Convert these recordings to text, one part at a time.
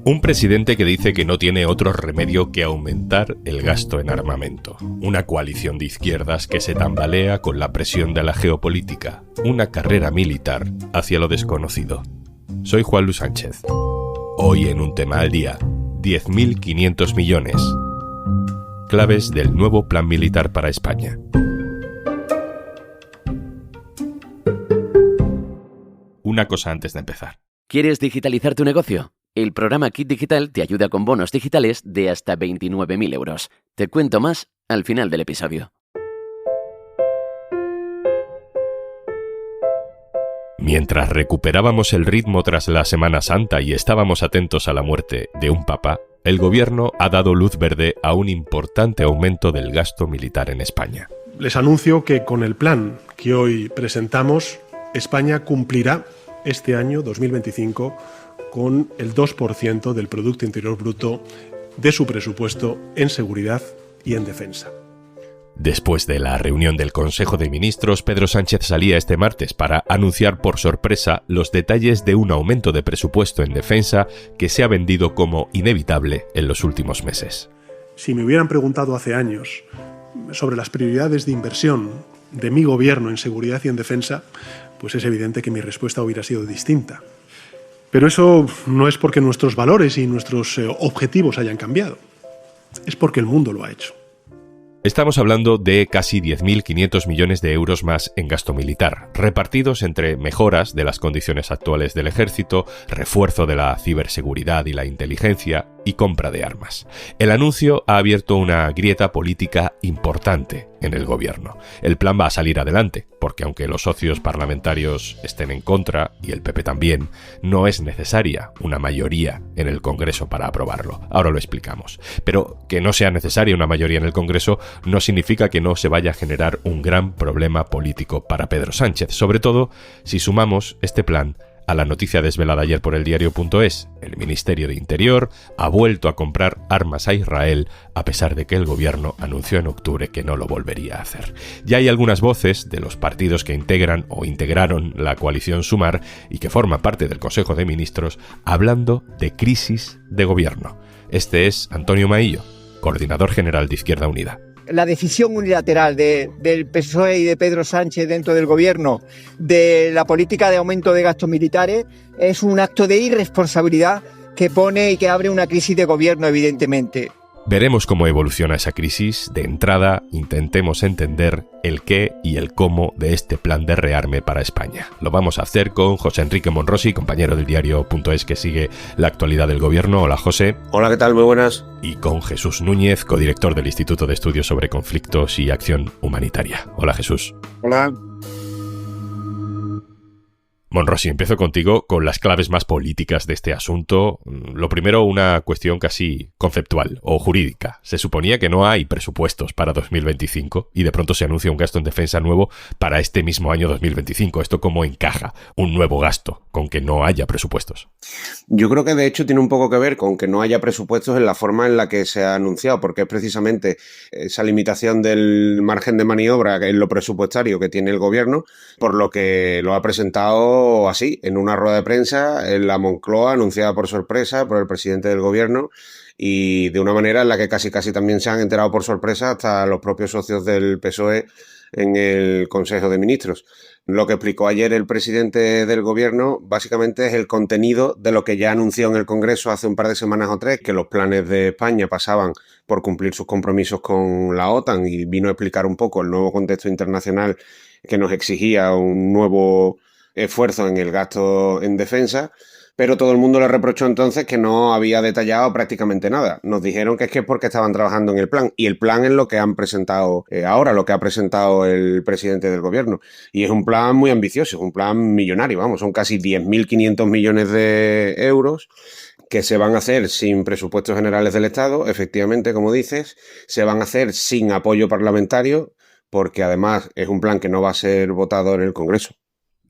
Un presidente que dice que no tiene otro remedio que aumentar el gasto en armamento. Una coalición de izquierdas que se tambalea con la presión de la geopolítica. Una carrera militar hacia lo desconocido. Soy Juan Luis Sánchez. Hoy en Un Tema al Día, 10.500 millones. Claves del nuevo plan militar para España. Una cosa antes de empezar. ¿Quieres digitalizar tu negocio? El programa Kit Digital te ayuda con bonos digitales de hasta 29.000 euros. Te cuento más al final del episodio. Mientras recuperábamos el ritmo tras la Semana Santa y estábamos atentos a la muerte de un papa, el gobierno ha dado luz verde a un importante aumento del gasto militar en España. Les anuncio que con el plan que hoy presentamos, España cumplirá este año 2025 con el 2% del Producto Interior Bruto de su presupuesto en seguridad y en defensa. Después de la reunión del Consejo de Ministros, Pedro Sánchez salía este martes para anunciar por sorpresa los detalles de un aumento de presupuesto en defensa que se ha vendido como inevitable en los últimos meses. Si me hubieran preguntado hace años sobre las prioridades de inversión de mi gobierno en seguridad y en defensa, pues es evidente que mi respuesta hubiera sido distinta. Pero eso no es porque nuestros valores y nuestros objetivos hayan cambiado. Es porque el mundo lo ha hecho. Estamos hablando de casi 10.500 millones de euros más en gasto militar, repartidos entre mejoras de las condiciones actuales del ejército, refuerzo de la ciberseguridad y la inteligencia y compra de armas. El anuncio ha abierto una grieta política importante en el gobierno. El plan va a salir adelante, porque aunque los socios parlamentarios estén en contra, y el PP también, no es necesaria una mayoría en el Congreso para aprobarlo. Ahora lo explicamos. Pero que no sea necesaria una mayoría en el Congreso no significa que no se vaya a generar un gran problema político para Pedro Sánchez, sobre todo si sumamos este plan a la noticia desvelada ayer por eldiario.es. El Ministerio de Interior ha vuelto a comprar armas a Israel a pesar de que el gobierno anunció en octubre que no lo volvería a hacer. Ya hay algunas voces de los partidos que integran o integraron la coalición Sumar y que forman parte del Consejo de Ministros hablando de crisis de gobierno. Este es Antonio Maillo, coordinador general de Izquierda Unida. La decisión unilateral del PSOE y de Pedro Sánchez dentro del gobierno de la política de aumento de gastos militares es un acto de irresponsabilidad que pone y que abre una crisis de gobierno, evidentemente. Veremos cómo evoluciona esa crisis. De entrada, intentemos entender el qué y el cómo de este plan de rearme para España. Lo vamos a hacer con José Enrique Monrosi, compañero del diario.es que sigue la actualidad del gobierno. Hola, José. Hola, ¿qué tal? Muy buenas. Y con Jesús Núñez, codirector del Instituto de Estudios sobre Conflictos y Acción Humanitaria. Hola, Jesús. Hola. Monrosi, empiezo contigo con las claves más políticas de este asunto. Lo primero, una cuestión casi conceptual o jurídica. Se suponía que no hay presupuestos para 2025 y de pronto se anuncia un gasto en defensa nuevo para este mismo año 2025. ¿Esto cómo encaja un nuevo gasto con que no haya presupuestos? Yo creo que de hecho tiene un poco que ver con que no haya presupuestos en la forma en la que se ha anunciado, porque es precisamente esa limitación del margen de maniobra en lo presupuestario que tiene el gobierno, por lo que lo ha presentado así, en una rueda de prensa en la Moncloa, anunciada por sorpresa por el presidente del gobierno y de una manera en la que casi también se han enterado por sorpresa hasta los propios socios del PSOE en el Consejo de Ministros. Lo que explicó ayer el presidente del gobierno básicamente es el contenido de lo que ya anunció en el Congreso hace un par de semanas o tres, que los planes de España pasaban por cumplir sus compromisos con la OTAN y vino a explicar un poco el nuevo contexto internacional que nos exigía un nuevo esfuerzo en el gasto en defensa, pero todo el mundo le reprochó entonces que no había detallado prácticamente nada. Nos dijeron que es porque estaban trabajando en el plan, y el plan es lo que han presentado ahora, lo que ha presentado el presidente del gobierno, y es un plan muy ambicioso, es un plan millonario, vamos, son casi 10.500 millones de euros que se van a hacer sin presupuestos generales del Estado, efectivamente, como dices, se van a hacer sin apoyo parlamentario, porque además es un plan que no va a ser votado en el Congreso.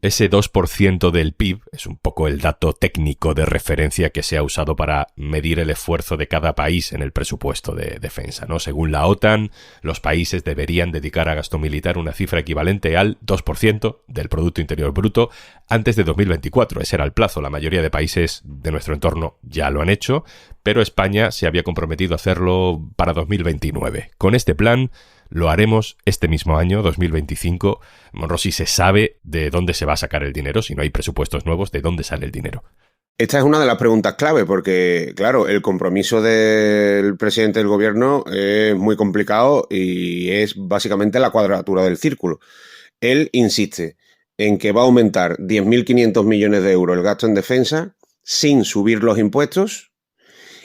Ese 2% del PIB es un poco el dato técnico de referencia que se ha usado para medir el esfuerzo de cada país en el presupuesto de defensa, ¿no? Según la OTAN, los países deberían dedicar a gasto militar una cifra equivalente al 2% del Producto Interior Bruto antes de 2024. Ese era el plazo. La mayoría de países de nuestro entorno ya lo han hecho, pero España se había comprometido a hacerlo para 2029. Con este plan lo haremos este mismo año, 2025. Monrosi, ¿se sabe de dónde se va a sacar el dinero? Si no hay presupuestos nuevos, ¿de dónde sale el dinero? Esta es una de las preguntas clave porque, claro, el compromiso del presidente del gobierno es muy complicado y es básicamente la cuadratura del círculo. Él insiste en que va a aumentar 10.500 millones de euros el gasto en defensa sin subir los impuestos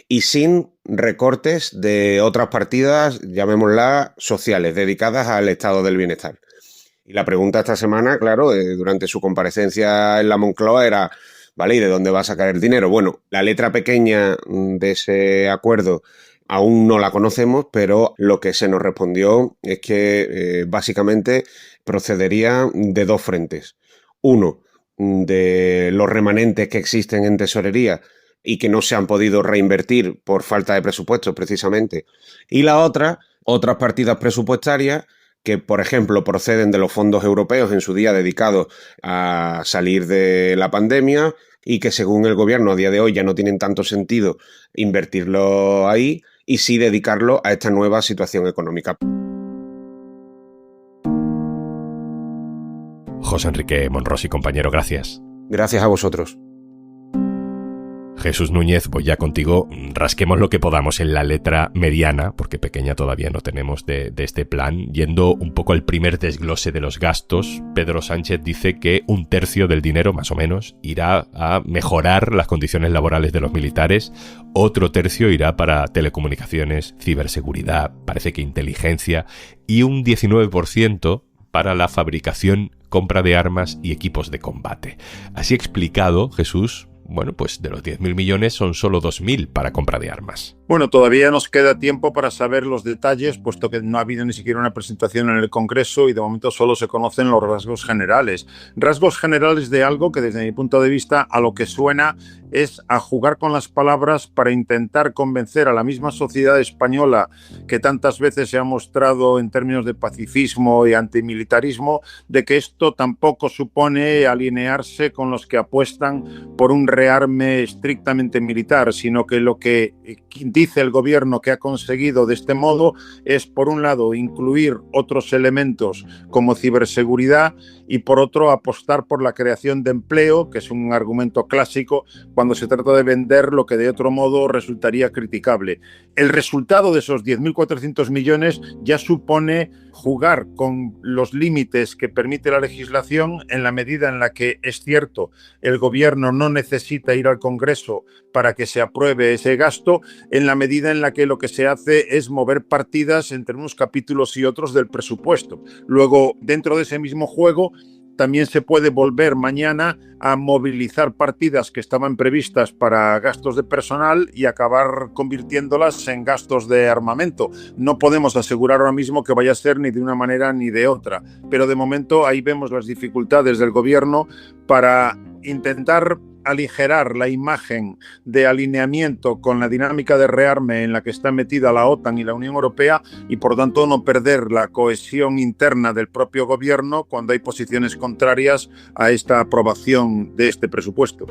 y sin recortes de otras partidas, llamémoslas sociales, dedicadas al estado del bienestar. Y la pregunta esta semana, claro, durante su comparecencia en la Moncloa era, ¿vale? ¿Y de dónde va a sacar el dinero? Bueno, la letra pequeña de ese acuerdo aún no la conocemos, pero lo que se nos respondió es que básicamente procedería de dos frentes. Uno, de los remanentes que existen en tesorería y que no se han podido reinvertir por falta de presupuestos, precisamente. Y la otra, otras partidas presupuestarias que, por ejemplo, proceden de los fondos europeos en su día dedicados a salir de la pandemia y que, según el gobierno, a día de hoy ya no tienen tanto sentido invertirlo ahí y sí dedicarlo a esta nueva situación económica. José Enrique Monrosi, compañero, gracias. Gracias a vosotros. Jesús Núñez, voy ya contigo. Rasquemos lo que podamos en la letra mediana, porque pequeña todavía no tenemos de este plan. Yendo un poco al primer desglose de los gastos, Pedro Sánchez dice que 1/3 del dinero, más o menos, irá a mejorar las condiciones laborales de los militares, otro tercio irá para telecomunicaciones, ciberseguridad, parece que inteligencia, y un 19% para la fabricación, compra de armas y equipos de combate. Así explicado, Jesús, bueno, pues de los 10.000 millones son solo 2.000 para compra de armas. Bueno, todavía nos queda tiempo para saber los detalles, puesto que no ha habido ni siquiera una presentación en el Congreso y de momento solo se conocen los rasgos generales. Rasgos generales de algo que, desde mi punto de vista, a lo que suena es a jugar con las palabras para intentar convencer a la misma sociedad española que tantas veces se ha mostrado en términos de pacifismo y antimilitarismo, de que esto tampoco supone alinearse con los que apuestan por un rearme estrictamente militar, sino que lo que dice el gobierno que ha conseguido de este modo es, por un lado, incluir otros elementos como ciberseguridad y, por otro, apostar por la creación de empleo, que es un argumento clásico cuando se trata de vender lo que de otro modo resultaría criticable. El resultado de esos 10.400 millones ya supone jugar con los límites que permite la legislación en la medida en la que, es cierto, el gobierno no necesita ir al Congreso para que se apruebe ese gasto, en la medida en la que lo que se hace es mover partidas entre unos capítulos y otros del presupuesto. Luego, dentro de ese mismo juego, también se puede volver mañana a movilizar partidas que estaban previstas para gastos de personal y acabar convirtiéndolas en gastos de armamento. No podemos asegurar ahora mismo que vaya a ser ni de una manera ni de otra, pero de momento ahí vemos las dificultades del gobierno para intentar aligerar la imagen de alineamiento con la dinámica de rearme en la que está metida la OTAN y la Unión Europea y, por tanto, no perder la cohesión interna del propio gobierno cuando hay posiciones contrarias a esta aprobación de este presupuesto.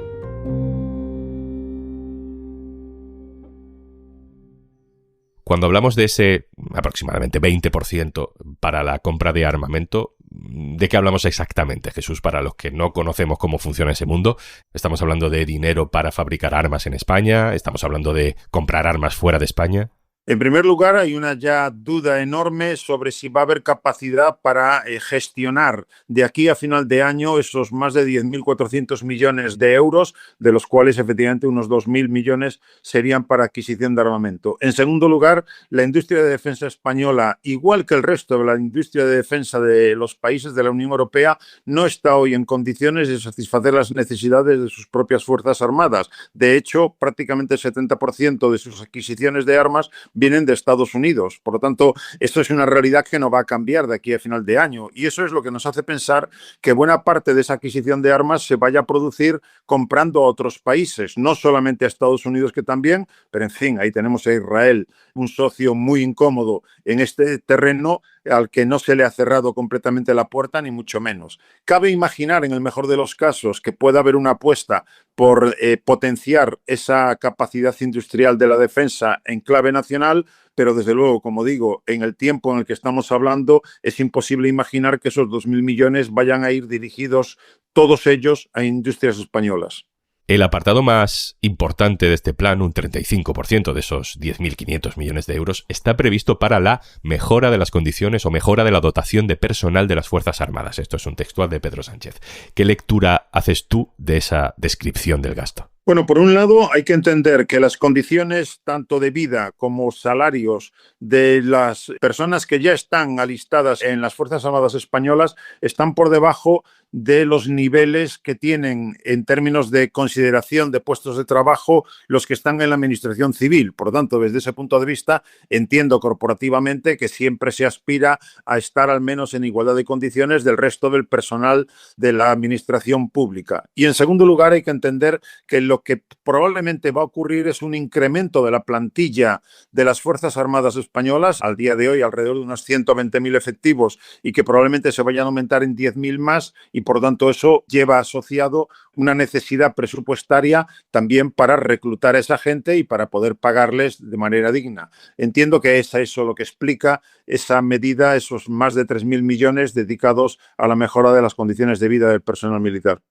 Cuando hablamos de ese aproximadamente 20% para la compra de armamento, ¿de qué hablamos exactamente, Jesús? Para los que no conocemos cómo funciona ese mundo, ¿estamos hablando de dinero para fabricar armas en España? ¿Estamos hablando de comprar armas fuera de España? En primer lugar, hay una ya duda enorme sobre si va a haber capacidad para gestionar de aquí a final de año esos más de 10.400 millones de euros, de los cuales efectivamente unos 2.000 millones serían para adquisición de armamento. En segundo lugar, la industria de defensa española, igual que el resto de la industria de defensa de los países de la Unión Europea, no está hoy en condiciones de satisfacer las necesidades de sus propias fuerzas armadas. De hecho, prácticamente el 70% de sus adquisiciones de armas vienen de Estados Unidos. Por lo tanto, esto es una realidad que no va a cambiar de aquí a final de año. Y eso es lo que nos hace pensar que buena parte de esa adquisición de armas se vaya a producir comprando a otros países, no solamente a Estados Unidos, que también, pero en fin, ahí tenemos a Israel, un socio muy incómodo en este terreno al que no se le ha cerrado completamente la puerta, ni mucho menos. Cabe imaginar, en el mejor de los casos, que pueda haber una apuesta por potenciar esa capacidad industrial de la defensa en clave nacional, pero desde luego, como digo, en el tiempo en el que estamos hablando, es imposible imaginar que esos 2.000 millones vayan a ir dirigidos todos ellos a industrias españolas. El apartado más importante de este plan, un 35% de esos 10.500 millones de euros, está previsto para la mejora de las condiciones o mejora de la dotación de personal de las Fuerzas Armadas. Esto es un textual de Pedro Sánchez. ¿Qué lectura haces tú de esa descripción del gasto? Bueno, por un lado hay que entender que las condiciones tanto de vida como salarios de las personas que ya están alistadas en las Fuerzas Armadas españolas están por debajo de los niveles que tienen en términos de consideración de puestos de trabajo los que están en la administración civil. Por lo tanto, desde ese punto de vista, entiendo corporativamente que siempre se aspira a estar al menos en igualdad de condiciones del resto del personal de la administración pública. Y en segundo lugar, hay que entender que lo que probablemente va a ocurrir es un incremento de la plantilla de las Fuerzas Armadas españolas, al día de hoy alrededor de unos 120.000 efectivos, y que probablemente se vayan a aumentar en 10.000 más, y por lo tanto eso lleva asociado una necesidad presupuestaria también para reclutar a esa gente y para poder pagarles de manera digna. Entiendo que es eso lo que explica esa medida, esos más de 3.000 millones dedicados a la mejora de las condiciones de vida del personal militar.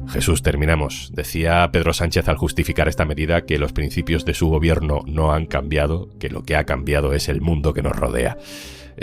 Jesús, terminamos. Decía Pedro Sánchez al justificar esta medida que los principios de su gobierno no han cambiado, que lo que ha cambiado es el mundo que nos rodea.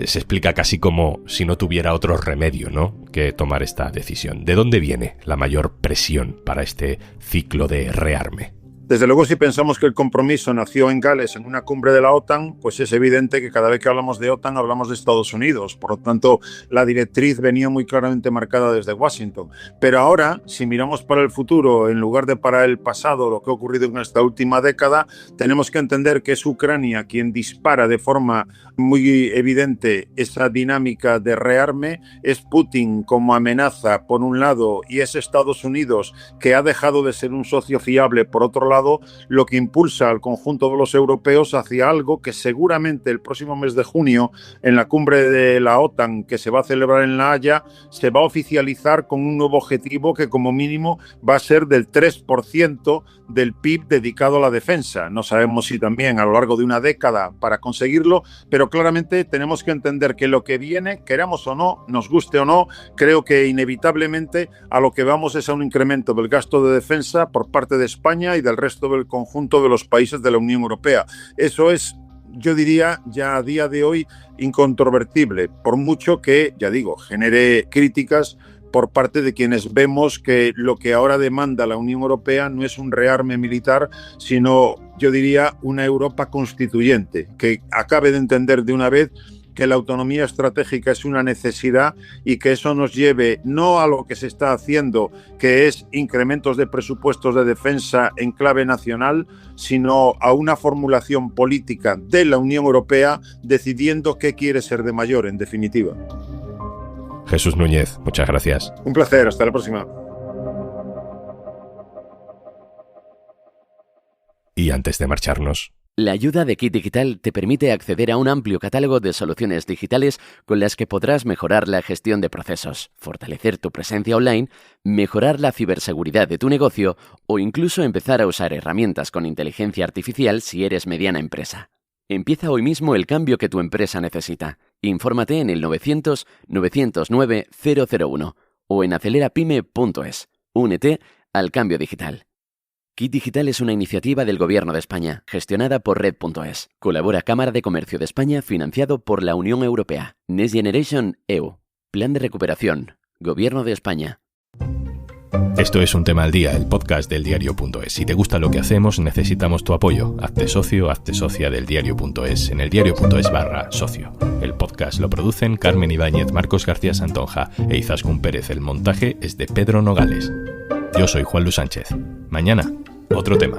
Se explica casi como si no tuviera otro remedio, ¿no?, que tomar esta decisión. ¿De dónde viene la mayor presión para este ciclo de rearme? Desde luego, si pensamos que el compromiso nació en Gales, en una cumbre de la OTAN, pues es evidente que cada vez que hablamos de OTAN hablamos de Estados Unidos. Por lo tanto, la directriz venía muy claramente marcada desde Washington. Pero ahora, si miramos para el futuro, en lugar de para el pasado, lo que ha ocurrido en esta última década, tenemos que entender que es Ucrania quien dispara de forma muy evidente esa dinámica de rearme. Es Putin como amenaza, por un lado, y es Estados Unidos, que ha dejado de ser un socio fiable, por otro lado, lo que impulsa al conjunto de los europeos hacia algo que seguramente el próximo mes de junio, en la cumbre de la OTAN que se va a celebrar en La Haya, se va a oficializar con un nuevo objetivo que como mínimo va a ser del 3% del PIB dedicado a la defensa. No sabemos si también a lo largo de una década para conseguirlo, pero claramente tenemos que entender que lo que viene, queramos o no, nos guste o no, creo que inevitablemente a lo que vamos es a un incremento del gasto de defensa por parte de España y del resto del conjunto de los países de la Unión Europea. Eso es, yo diría, ya a día de hoy incontrovertible, por mucho que, ya digo, genere críticas por parte de quienes vemos que lo que ahora demanda la Unión Europea no es un rearme militar, sino, yo diría, una Europa constituyente, que acabe de entender de una vez que la autonomía estratégica es una necesidad y que eso nos lleve no a lo que se está haciendo, que es incrementos de presupuestos de defensa en clave nacional, sino a una formulación política de la Unión Europea decidiendo qué quiere ser de mayor, en definitiva. Jesús Núñez, muchas gracias. Un placer, hasta la próxima. Y antes de marcharnos, la ayuda de Kit Digital te permite acceder a un amplio catálogo de soluciones digitales con las que podrás mejorar la gestión de procesos, fortalecer tu presencia online, mejorar la ciberseguridad de tu negocio o incluso empezar a usar herramientas con inteligencia artificial si eres mediana empresa. Empieza hoy mismo el cambio que tu empresa necesita. Infórmate en el 900 909 001 o en acelerapyme.es. Únete al cambio digital. Kit Digital es una iniciativa del Gobierno de España, gestionada por Red.es. Colabora Cámara de Comercio de España, financiado por la Unión Europea. Next Generation EU. Plan de recuperación. Gobierno de España. Esto es Un Tema al Día, el podcast del diario.es. Si te gusta lo que hacemos, necesitamos tu apoyo. Hazte socio, hazte socia del diario.es en el diario.es/socio. El podcast lo producen Carmen Ibáñez, Marcos García Santonja e Izaskun Pérez. El montaje es de Pedro Nogales. Yo soy Juan Luis Sánchez. Mañana, otro tema.